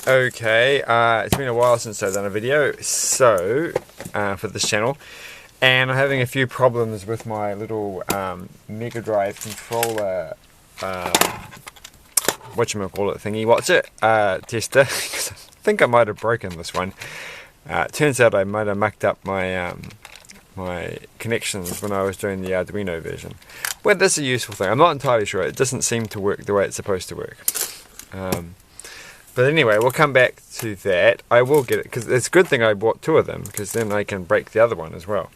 Okay, it's been a while since I've done a video, so for this channel, and I'm having a few problems with my little Mega Drive controller, whatchamacallit thingy, what's it, tester, 'cause I think I might have broken this one. It turns out I might have mucked up my my connections when I was doing the Arduino version. Well, that's a useful thing. I'm not entirely sure. It doesn't seem to work the way it's supposed to work. But anyway, we'll come back to that. I will get it, because it's a good thing I bought two of them, because then I can break the other one as well.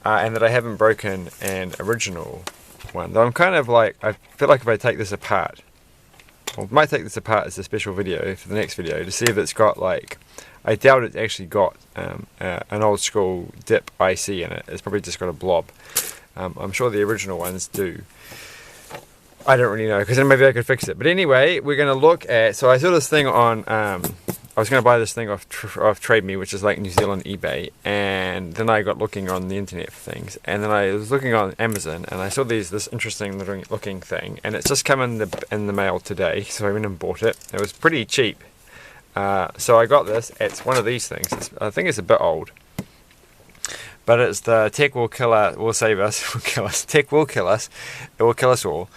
And that I haven't broken an original one. Though I'm kind of like, I feel like if I take this apart, I might take this apart as a special video for the next video to see if it's got like, I doubt it's actually got an old school dip IC in it. It's probably just got a blob. I'm sure the original ones do. I don't really know, because then maybe I could fix it. But anyway, we're going to look at, so I saw this thing on, I was going to buy this thing off Trade Me, which is like New Zealand eBay, and then I got looking on the internet for things, and then I was looking on Amazon, and I saw this interesting looking thing, and it's just come in the mail today, so I went and bought it. It was pretty cheap. So I got this. It's one of these things. I think it's a bit old, but it's the Tech Will Save Us, will kill us. Tech will kill us. It will kill us all.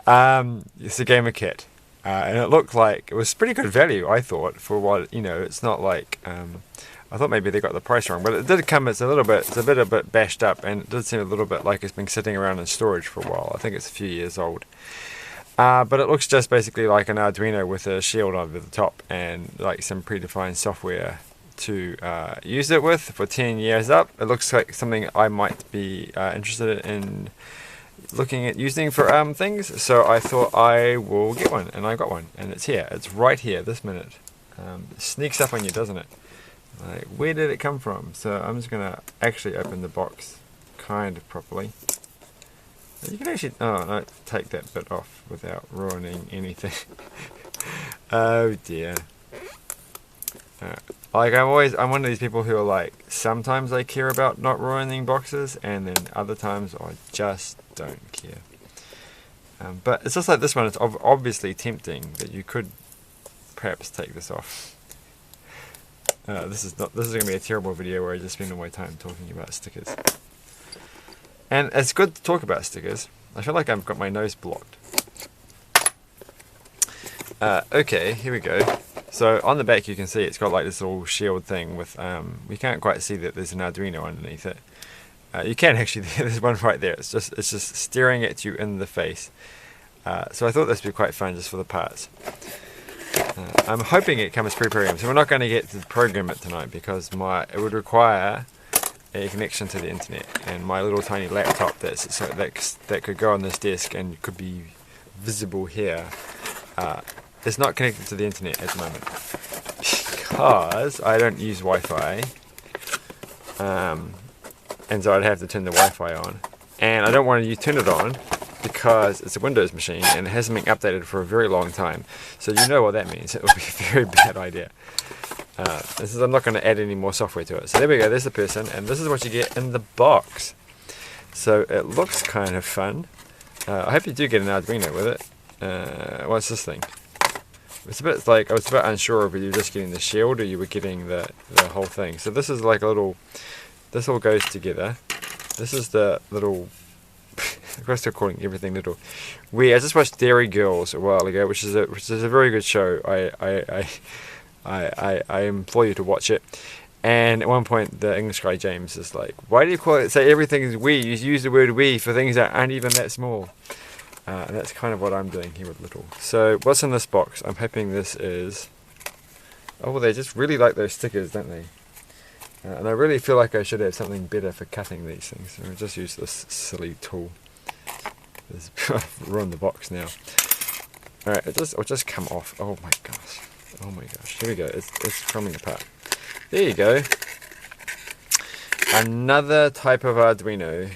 It's a gamer kit, and it looked like it was pretty good value, I thought, for what, you know. It's not like, I thought maybe they got the price wrong, but it did come, it's a bit bashed up, and it did seem a little bit like it's been sitting around in storage for a while. I think it's a few years old. But it looks just basically like an Arduino with a shield over the top and like some predefined software to use it with for 10 years up. It looks like something I might be interested in looking at using for things, so I thought I will get one, and I got one, and it's here. It's right here this minute. It sneaks up on you, doesn't it? Like, where did it come from? So I'm just gonna actually open the box kind of properly. You can actually, oh no, take that bit off without ruining anything. Oh dear. Like I'm one of these people who are like, sometimes I care about not ruining boxes, and then other times I just don't care. But it's just like this one, it's obviously tempting that you could perhaps take this off. This is going to be a terrible video where I just spend all my time talking about stickers. And it's good to talk about stickers. I feel like I've got my nose blocked. Okay, here we go. So on the back you can see it's got like this little shield thing with, we can't quite see that there's an Arduino underneath it. You can actually, there's one right there. It's just staring at you in the face. So I thought this would be quite fun just for the parts. I'm hoping it comes pre-programmed. So we're not going to get to program it tonight because it would require a connection to the internet, and my little tiny laptop that could go on this desk and could be visible here is not connected to the internet at the moment because I don't use Wi-Fi, and so I'd have to turn the Wi-Fi on, and I don't want to turn it on because it's a Windows machine and it hasn't been updated for a very long time. So you know what that means. It would be a very bad idea. I'm not going to add any more software to it. So there we go, there's the person, and this is what you get in the box. So it looks kind of fun. I hope you do get an Arduino with it. What's this thing? It's a bit like, I was a bit unsure if you were just getting the shield or you were getting the whole thing. So this is like a little, this all goes together. This is the little, I'm still calling everything little. I just watched Dairy Girls a while ago, which is a very good show. I implore you to watch it. And at one point, the English guy James is like, "Why do you say everything is we? You use the word we for things that aren't even that small." And that's kind of what I'm doing here with little. So what's in this box? I'm hoping this is. Oh, well, they just really like those stickers, don't they? And I really feel like I should have something better for cutting these things. So I'll just use this silly tool. I've ruined the box now. Alright, it'll just come off. Oh my gosh. Oh my gosh. Here we go. It's coming apart. There you go. Another type of Arduino,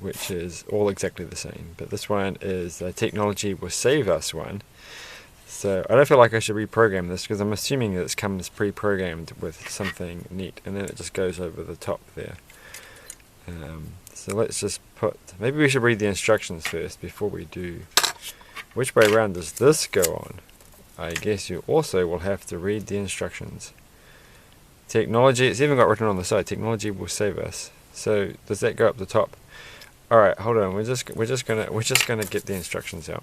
which is all exactly the same. But this one is the Technology Will Save Us one. So I don't feel like I should reprogram this because I'm assuming that it comes pre-programmed with something neat, and then it just goes over the top there. So let's just maybe we should read the instructions first before we do. Which way around does this go on? I guess you also will have to read the instructions. Technology, it's even got written on the side, technology will save us. So does that go up the top? Alright, hold on, we're just gonna get the instructions out.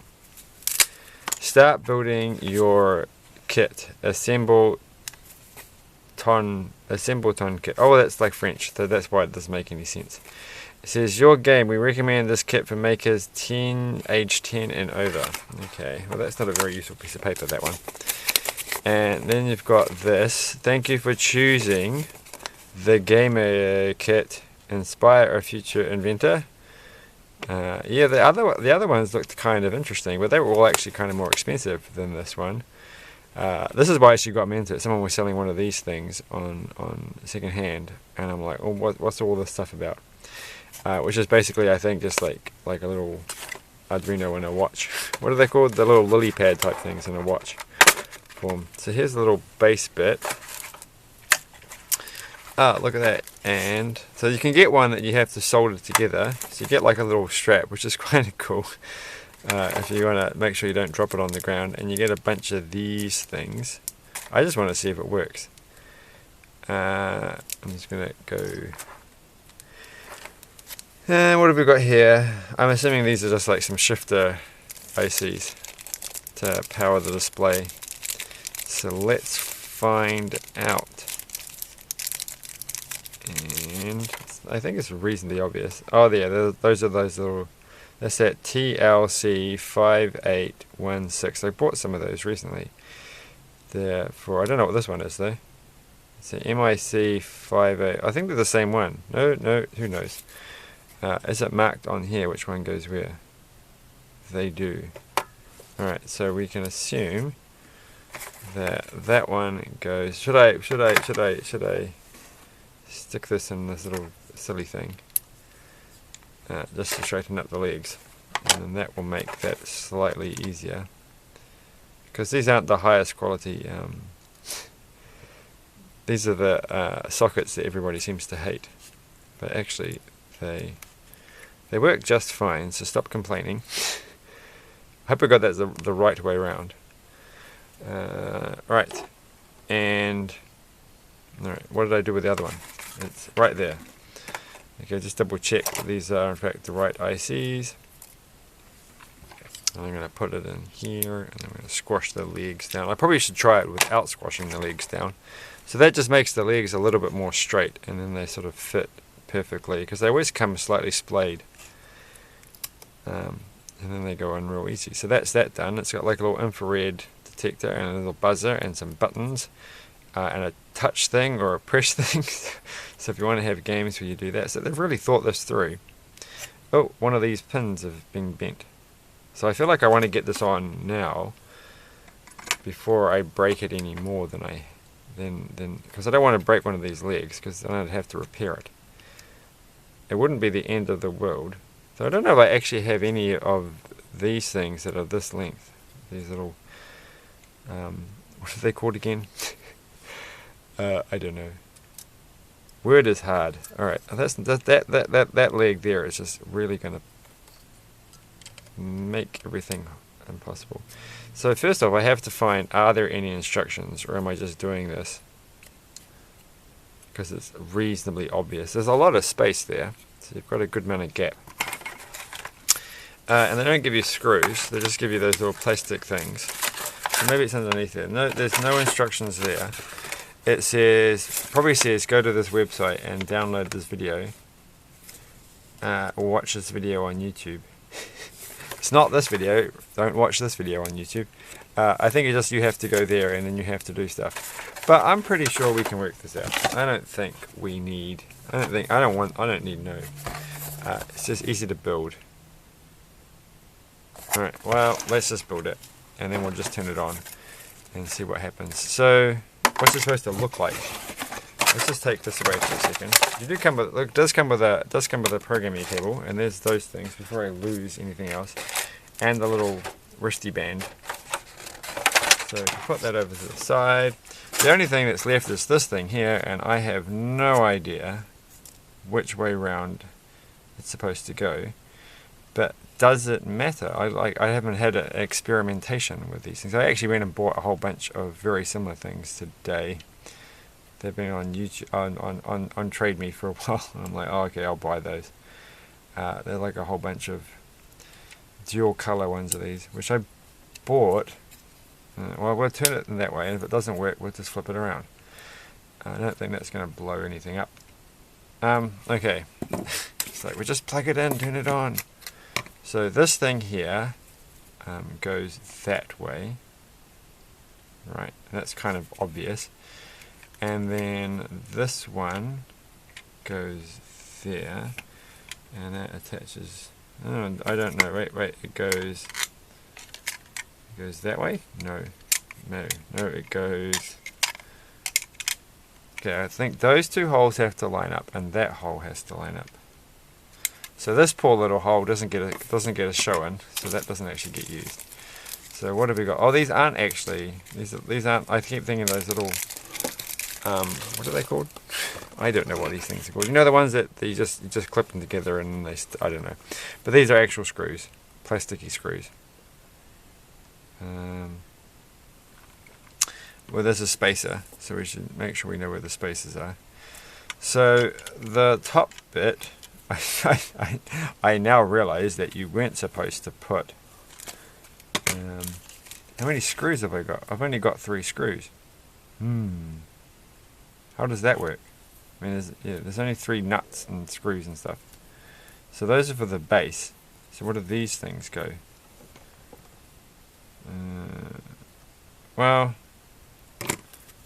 Start building your kit. Assemble ton kit. Oh, that's like French, so that's why it doesn't make any sense. It says your game, we recommend this kit for makers age 10 and over. Okay, well that's not a very useful piece of paper, that one. And then you've got this. Thank you for choosing the gamer kit. Inspire a future inventor. Yeah, the other ones looked kind of interesting, but they were all actually kind of more expensive than this one. This is why she got me into it. Someone was selling one of these things on second hand, and I'm like, oh, what's all this stuff about? Which is basically, I think, just like a little Arduino in a watch. What are they called? The little lily pad type things in a watch form. So here's the little base bit. Ah, look at that. And so you can get one that you have to solder together. So you get like a little strap, which is kind of cool. If you want to make sure you don't drop it on the ground. And you get a bunch of these things. I just want to see if it works. I'm just going to go... And what have we got here? I'm assuming these are just like some shifter ICs to power the display. So let's find out. And I think it's reasonably obvious. Oh yeah, those are those little... That's that TLC5816. I bought some of those recently. They're for... I don't know what this one is though. It's an MIC58. I think they're the same one. No, who knows? Is it marked on here which one goes where? They do. Alright, so we can assume that one goes... Should I stick this in this little silly thing? Just to straighten up the legs. And then that will make that slightly easier. Because these aren't the highest quality... these are the sockets that everybody seems to hate. But actually, they work just fine, so stop complaining. I hope I got that the right way around. Right. And... Alright, what did I do with the other one? It's right there. Okay, just double check that these are in fact the right ICs. And I'm going to put it in here, and I'm going to squash the legs down. I probably should try it without squashing the legs down. So that just makes the legs a little bit more straight, and then they sort of fit perfectly, because they always come slightly splayed. And then they go in real easy. So that's that done. It's got like a little infrared detector and a little buzzer and some buttons. And a touch thing or a press thing. So if you want to have games where you do that. So they've really thought this through. Oh, one of these pins have been bent. So I feel like I want to get this on now before I break it any more than because I don't want to break one of these legs, because then I'd have to repair it. It wouldn't be the end of the world. So I don't know if I actually have any of these things that are this length. These little what are they called again? I don't know. Word is hard. Alright, that leg there is just really going to make everything impossible. So first off, I have to find, are there any instructions, or am I just doing this because it's reasonably obvious? There's a lot of space there, so you've got a good amount of gap. And they don't give you screws, they just give you those little plastic things. So maybe it's underneath there. No, there's no instructions there. It says, probably says, go to this website and download this video, or watch this video on YouTube. It's not this video, don't watch this video on YouTube. I think it's just you have to go there and then you have to do stuff. But I'm pretty sure we can work this out. I don't think we need, I don't need no. It's just easy to build. Alright, well, let's just build it, and then we'll just turn it on and see what happens. So, what's it supposed to look like? Let's just take this away for a second. You do come with, look, it does come with a programming cable, and there's those things before I lose anything else, and the little wristy band. So put that over to the side. The only thing that's left is this thing here, and I have no idea which way round it's supposed to go. But does it matter? I haven't had an experimentation with these things. I actually went and bought a whole bunch of very similar things today. They've been on YouTube, on Trade Me for a while. I'm like, oh, okay, I'll buy those. They're like a whole bunch of dual color ones of these, which I bought. Well, we'll turn it in that way, and if it doesn't work, we'll just flip it around. I don't think that's going to blow anything up. Okay, so we just plug it in, turn it on. So this thing here goes that way, right? That's kind of obvious. And then this one goes there, and that attaches. Oh, I don't know. Wait. It goes that way. No. It goes. Okay, I think those two holes have to line up, and that hole has to line up. So this poor little hole doesn't get a showing, so that doesn't actually get used. So what have we got? Oh, these aren't actually. These aren't. I keep thinking those little. What are they called? I don't know what these things are called. You know the ones that you just clip them together and they. I don't know. But these are actual screws, plasticky screws. Well, there's a spacer, so we should make sure we know where the spacers are. So the top bit, I now realize that you weren't supposed to put. How many screws have I got? I've only got 3 screws. How does that work? I mean, there's only 3 nuts and screws and stuff. So those are for the base. So where do these things go? Well,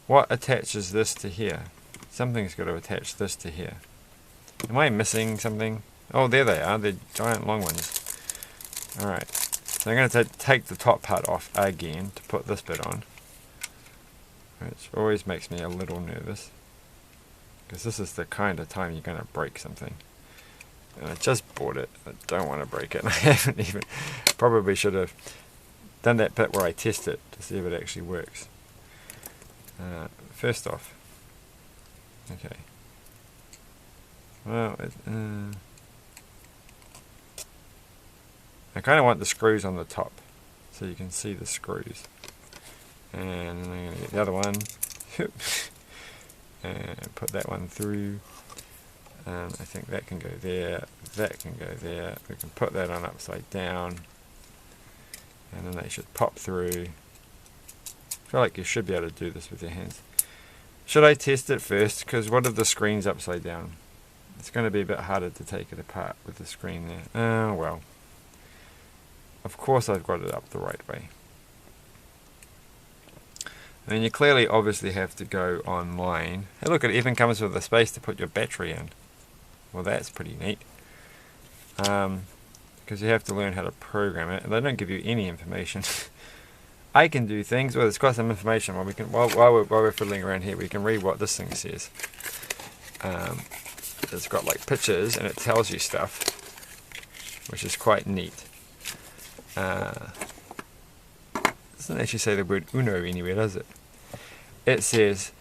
what attaches this to here? Something's got to attach this to here. Am I missing something? Oh, there they are. They're giant long ones. Alright. So I'm going to take the top part off again to put this bit on. Which always makes me a little nervous. Because this is the kind of time you're going to break something. And I just bought it. I don't want to break it. I haven't even... Probably should have done that bit where I test it to see if it actually works. First off. Okay. Well, I kind of want the screws on the top. So you can see the screws. And I'm going to get the other one. And put that one through. I think that can go there. That can go there. We can put that on upside down. And then they should pop through. I feel like you should be able to do this with your hands. Should I test it first? Because what if the screen's upside down? It's going to be a bit harder to take it apart with the screen there. Oh, well. Of course I've got it up the right way. I mean, you clearly obviously have to go online. Hey, look, it even comes with a space to put your battery in. Well, that's pretty neat. Because you have to learn how to program it, and they don't give you any information. I can do things. Well, it's got some information. Well, we can while we're fiddling around here, we can read what this thing says. It's got like pictures, and it tells you stuff, which is quite neat. Doesn't actually say the word Uno anywhere, does it? It says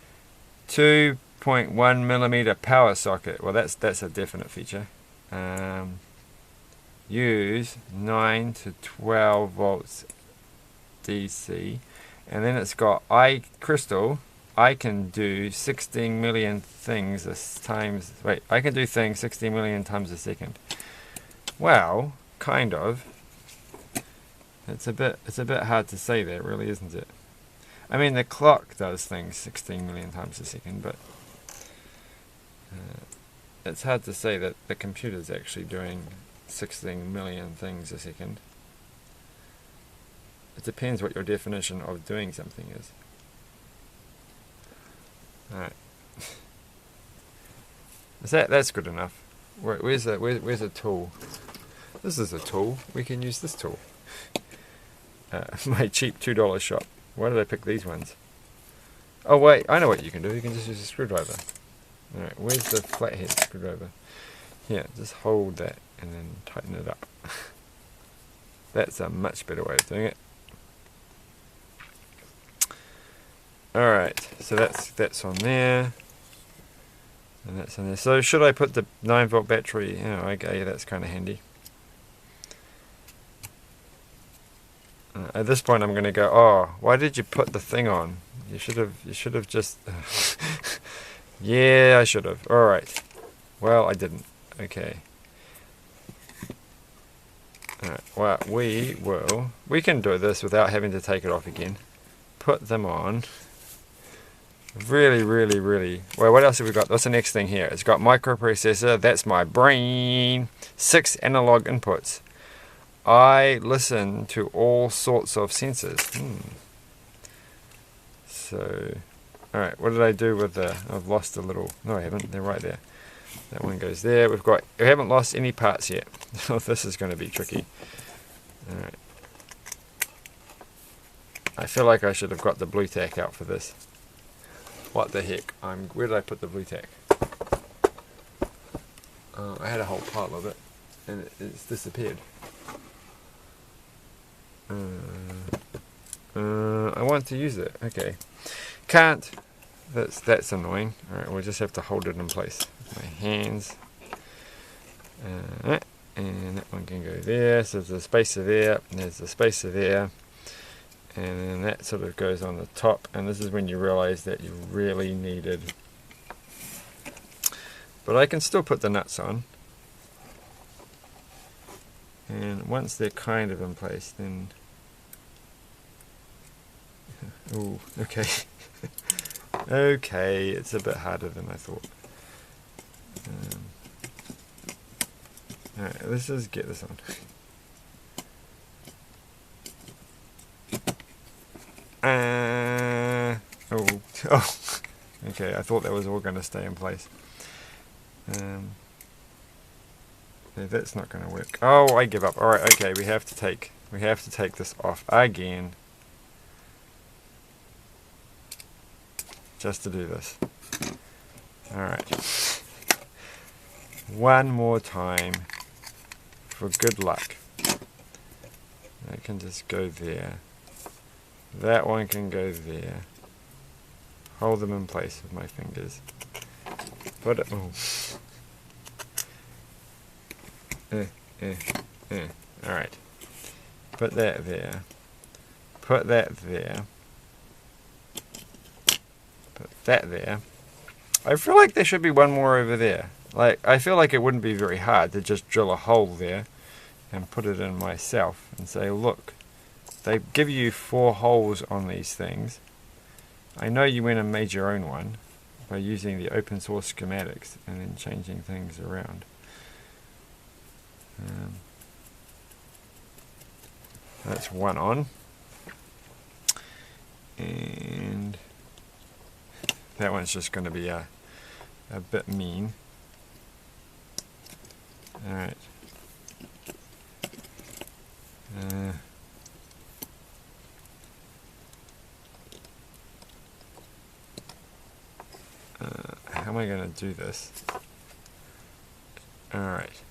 2.1 millimeter power socket. Well, that's a definite feature. Use 9 to 12 volts DC, and then it's got crystal. I can do 16 million things times. Wait, I can do things 16 million times a second. Well, kind of. It's a bit hard to say there, really, isn't it? I mean, the clock does things 16 million times a second, but it's hard to say that the computer's actually doing 16 million things a second. It depends what your definition of doing something is. Alright. That's good enough. Where's a tool? This is a tool. We can use this tool. My cheap $2 shop. Why did I pick these ones? Oh wait, I know what you can do. You can just use a screwdriver. Alright, where's the flathead screwdriver? Here, just hold that and then tighten it up. That's a much better way of doing it. Alright, so that's on there. And that's on there. So should I put the 9-volt battery? Oh, okay, that's kind of handy. At this point I'm going to go, oh, why did you put the thing on? You should have just... Yeah, I should have. Alright. Well, I didn't. Okay. Alright, well, we can do this without having to take it off again. Put them on. Really, really, really... Well, what else have we got? What's the next thing here? It's got microprocessor. That's my brain. 6 analog inputs. I listen to all sorts of sensors. So, alright, what did I do with the... I've lost a little... No, I haven't. They're right there. That one goes there. We haven't lost any parts yet. Oh, this is going to be tricky. Alright. I feel like I should have got the blue tack out for this. What the heck? Where did I put the blue tack? I had a whole pile of it, and it's disappeared. I want to use it. Okay. Can't. That's annoying. Alright, we'll just have to hold it in place. My hands. And that one can go there. So there's a spacer there, and there's a spacer there. And then that sort of goes on the top, and this is when you realize that you really needed... But I can still put the nuts on. And once they're kind of in place, then... Ooh, okay. Okay, it's a bit harder than I thought. Alright, let's just get this on. Oh, okay, I thought that was all going to stay in place. Yeah, that's not going to work. Oh, I give up. Alright, okay, we have to take this off again. Just to do this. Alright. One more time for good luck. That can just go there. That one can go there. Hold them in place with my fingers. Put it... Oh. Alright. Put that there. Put that there. Put that there. I feel like there should be one more over there. Like, I feel like it wouldn't be very hard to just drill a hole there and put it in myself and say, look, they give you 4 holes on these things. I know you went and made your own one by using the open source schematics and then changing things around. That's one on. And that one's just going to be a bit mean. Alright. How am I going to do this? Alright.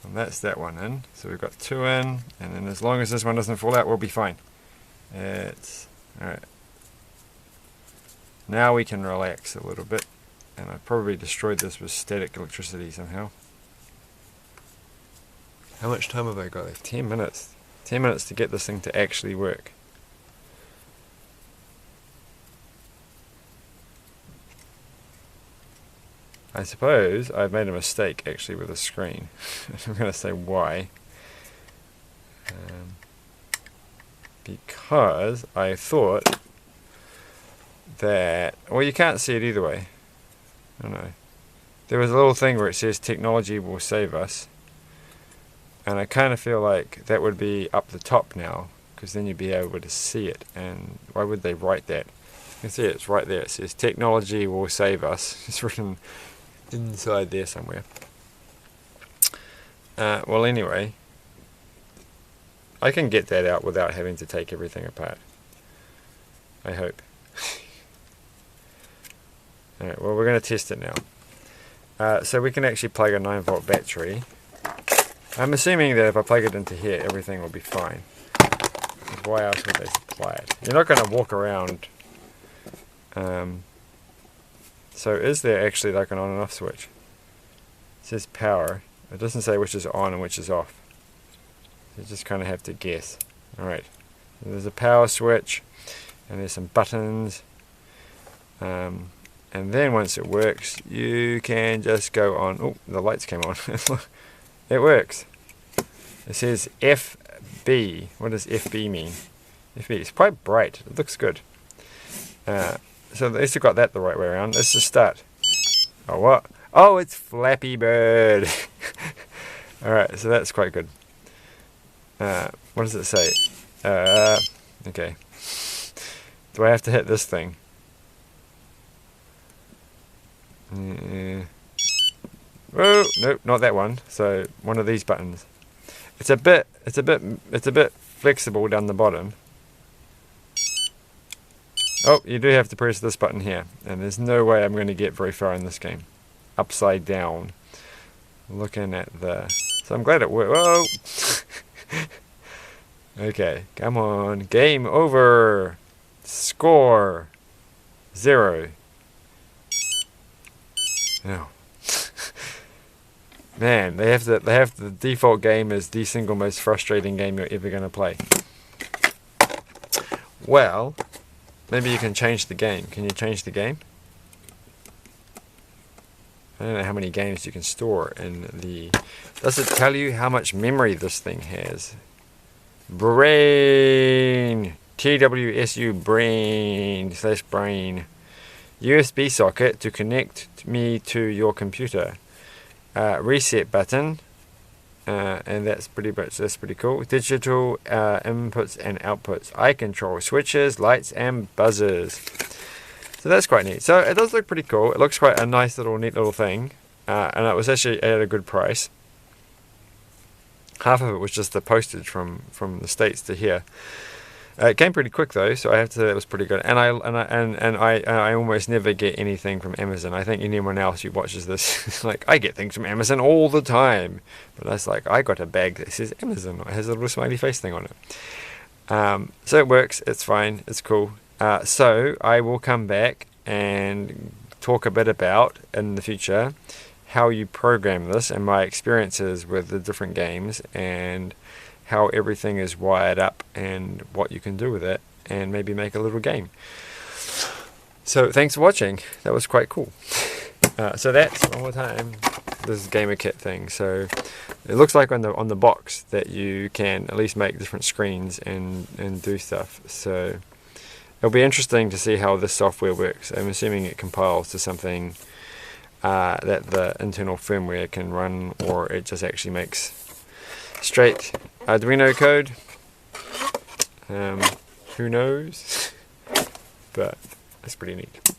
And that's that one in. So we've got 2 in, and then as long as this one doesn't fall out, we'll be fine. It's alright. Now we can relax a little bit. And I probably destroyed this with static electricity somehow. How much time have I got left? 10 minutes. 10 minutes to get this thing to actually work. I suppose I've made a mistake actually with the screen. I'm going to say why. Because I thought that... Well, you can't see it either way. I don't know. There was a little thing where it says technology will save us. And I kind of feel like that would be up the top now, because then you'd be able to see it. And why would they write that? You can see it, it's right there. It says technology will save us. It's written inside there somewhere. Well, anyway, I can get that out without having to take everything apart. I hope. Alright, well, we're going to test it now. So we can actually plug a 9-volt battery. I'm assuming that if I plug it into here, everything will be fine. Why else would they supply it? You're not going to walk around. So is there actually like an on and off switch? It says power. It doesn't say which is on and which is off. You just kind of have to guess. Alright, there's a power switch, and there's some buttons. And then once it works, you can just go on. Oh, the lights came on. It works. It says FB. What does FB mean? FB. It's quite bright. It looks good. So at least I got that the right way around. Let's just start. Oh, what? Oh, it's Flappy Bird. Alright, so that's quite good. What does it say? Okay. Do I have to hit this thing? Oh, nope, not that one. So one of these buttons. It's a bit flexible down the bottom. Oh, you do have to press this button here, and there's no way I'm going to get very far in this game. Upside down. Looking at the... So I'm glad it worked. Whoa! Okay, come on. Game over. Score 0. No. Man, they have the default game as the single most frustrating game you're ever going to play. Well, maybe you can change the game. Can you change the game? I don't know how many games you can store in the... Does it tell you how much memory this thing has? Brain! TWSU brain / brain. USB socket to connect me to your computer. Reset button. And that's pretty cool. Digital inputs and outputs. Eye control, switches, lights, and buzzers. So that's quite neat. So it does look pretty cool. It looks quite a nice neat little thing. And it was actually at a good price. Half of it was just the postage from the States to here. It came pretty quick though, so I have to say it was pretty good. And I almost never get anything from Amazon. I think anyone else who watches this, like, I get things from Amazon all the time. But that's like, I got a bag that says Amazon. It has a little smiley face thing on it. So it works. It's fine. It's cool. So I will come back and talk a bit about in the future how you program this and my experiences with the different games and how everything is wired up and what you can do with it, and maybe make a little game. So thanks for watching. That was quite cool. So that's one more time this gamer kit thing. So it looks like on the box that you can at least make different screens and do stuff. So it'll be interesting to see how this software works. I'm assuming it compiles to something that the internal firmware can run, or it just actually makes straight Arduino code. Who knows? But it's pretty neat.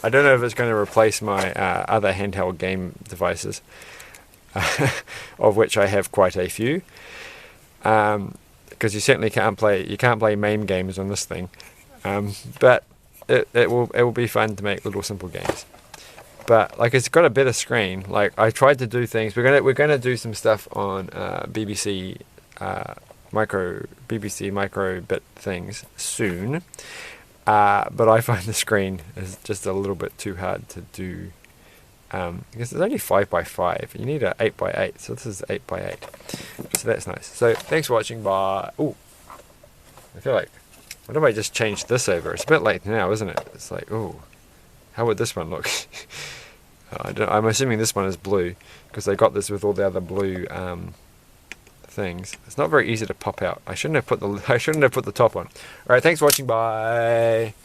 I don't know if it's going to replace my other handheld game devices, of which I have quite a few. Because you certainly can't play MAME games on this thing. But it will be fun to make little simple games. But like, it's got a better screen. Like, I tried to do things. We're gonna do some stuff on BBC micro bit things soon. But I find the screen is just a little bit too hard to do. Because it's only 5x5. You need an 8x8. So this is 8x8. So that's nice. So thanks for watching. Bye. Ooh, I feel like, what if I just change this over? It's a bit late now, isn't it? It's like, oh, how would this one look? I'm assuming this one is blue, because they got this with all the other blue things. It's not very easy to pop out. I shouldn't have put the top on. All right, thanks for watching. Bye.